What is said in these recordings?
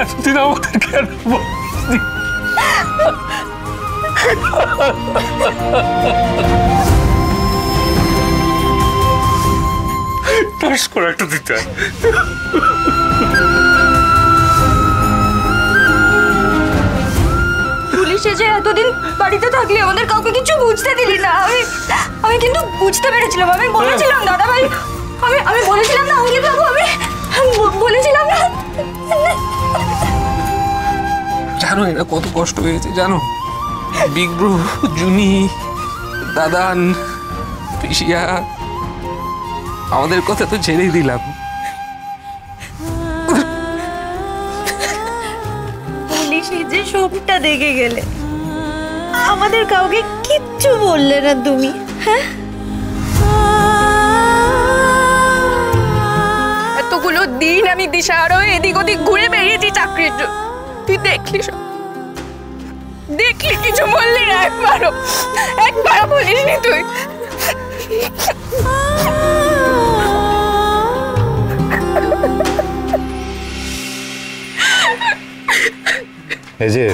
এতদিন আমাদের কেন বলছিস? টাস করে একটা দিতে পুলিশে যে এতদিন বাড়িতে থাকলে আমাদের কাউকে কিছু বুঝতে দিলি না। আমি কিন্তু বুঝতে পেরেছিলাম। আমি বলেছিলাম দাদা ভাই, আমি বলেছিলাম না অঙ্কিত বাবু, আমি বলেছিলাম না। জানো এটা কত কষ্ট হয়েছে জানো? বিগ ব্রো, জুনি, দাদান, পিসিয়া, আমাদের কথা তো ছেড়েই দিলাম। পুলিশে যে সবটা দেখে গেলে, আমাদের কাউকে কিচ্ছু বললে না তুমি। হ্যাঁ, এতগুলো দিন আমি দিশাহারা হয়ে এদিক ওদিক ঘুরে বেরিয়েছি চাকরির জন্য। তুই দেখলি কিছু বললি না? একবারও বলিসনি তুই। এই যে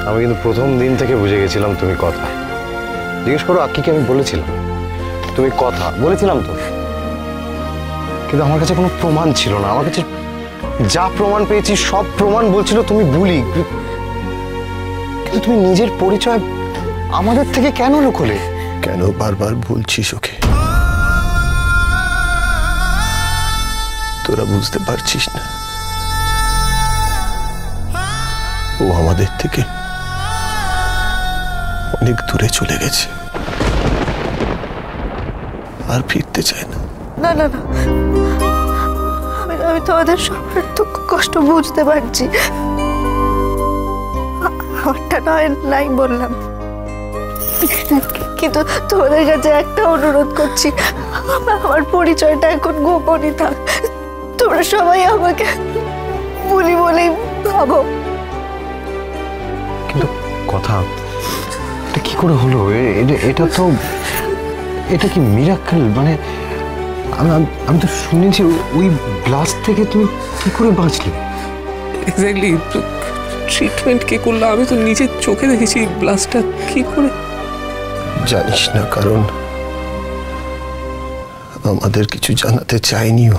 আমি কিন্তু প্রথম দিন থেকে বুঝে গেছিলাম তুমি কথা। জিজ্ঞেস করো আক্কিকে আমি বলেছিলাম তুমি কথা বলেছিলাম তো, কিন্তু আমার কাছে কোনো প্রমাণ ছিল না। আমার কাছে যা প্রমাণ পেয়েছি সব প্রমাণ বলছিল তুমি বুলি, কিন্তু তুমি নিজের পরিচয় আমাদের থেকে কেন লুকোলে? কেন বারবার বলছিস ওকে? তোরা বুঝতে পারছিস না ও আমাদের থেকে অনেক দূরে চলে গেছে, আর ফিরতে চায় না। না না না, আমি তোমাদের সবার দুঃখ কষ্ট বুঝতে পারছি। আমারটা নয় নাই বললাম, কিন্তু তোমাদের কাছে একটা অনুরোধ করছি, আমার পরিচয়টা এখন গোপনই থাক। তোমরা সবাই আমাকে বলি বলেই ভাবো। কিন্তু কথা এটা কি করে হলো? এটা কি মিরাক্কেল? মানে আমি তো শুনেছি ওই ব্লাস্ট থেকে তুমি কি করে বাঁচলে? এক্স্যাক্টলি, ট্রিটমেন্ট কে করলো? আমি তো নিজের চোখে দেখেছি ব্লাস্টটা। কি করে জানিস না, কারণ আমাদের কিছু জানাতে চাইনিও।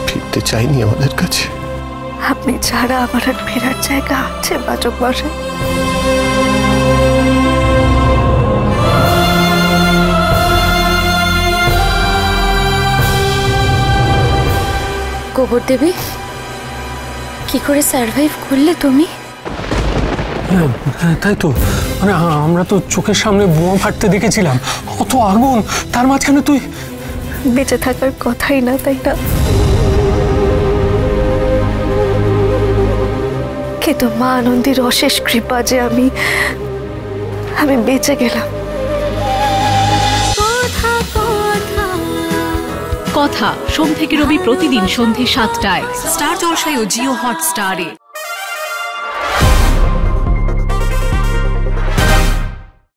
ফিরতে চাইনি আমাদের কাছে। আপনি ছাড়া আমার আর ফেরার জায়গা আছে বাচক বসে? গোবর দেবী, কি করে সার্ভাইভ করলে তুমি? তাই তো, মানে আমরা তো চোখের সামনে বোমা ফাটতে দেখেছিলাম, কত আগুন, তার মাঝখানে তুই বেঁচে থাকার কথাই না, তাই না? কিন্তু মা আনন্দীর অশেষ কৃপা যে আমি বেঁচে গেলাম। কথা সোম থেকে রবি প্রতিদিন সন্ধ্যে ৭টায় স্টার জলসায় ও জিও হটস্টারে।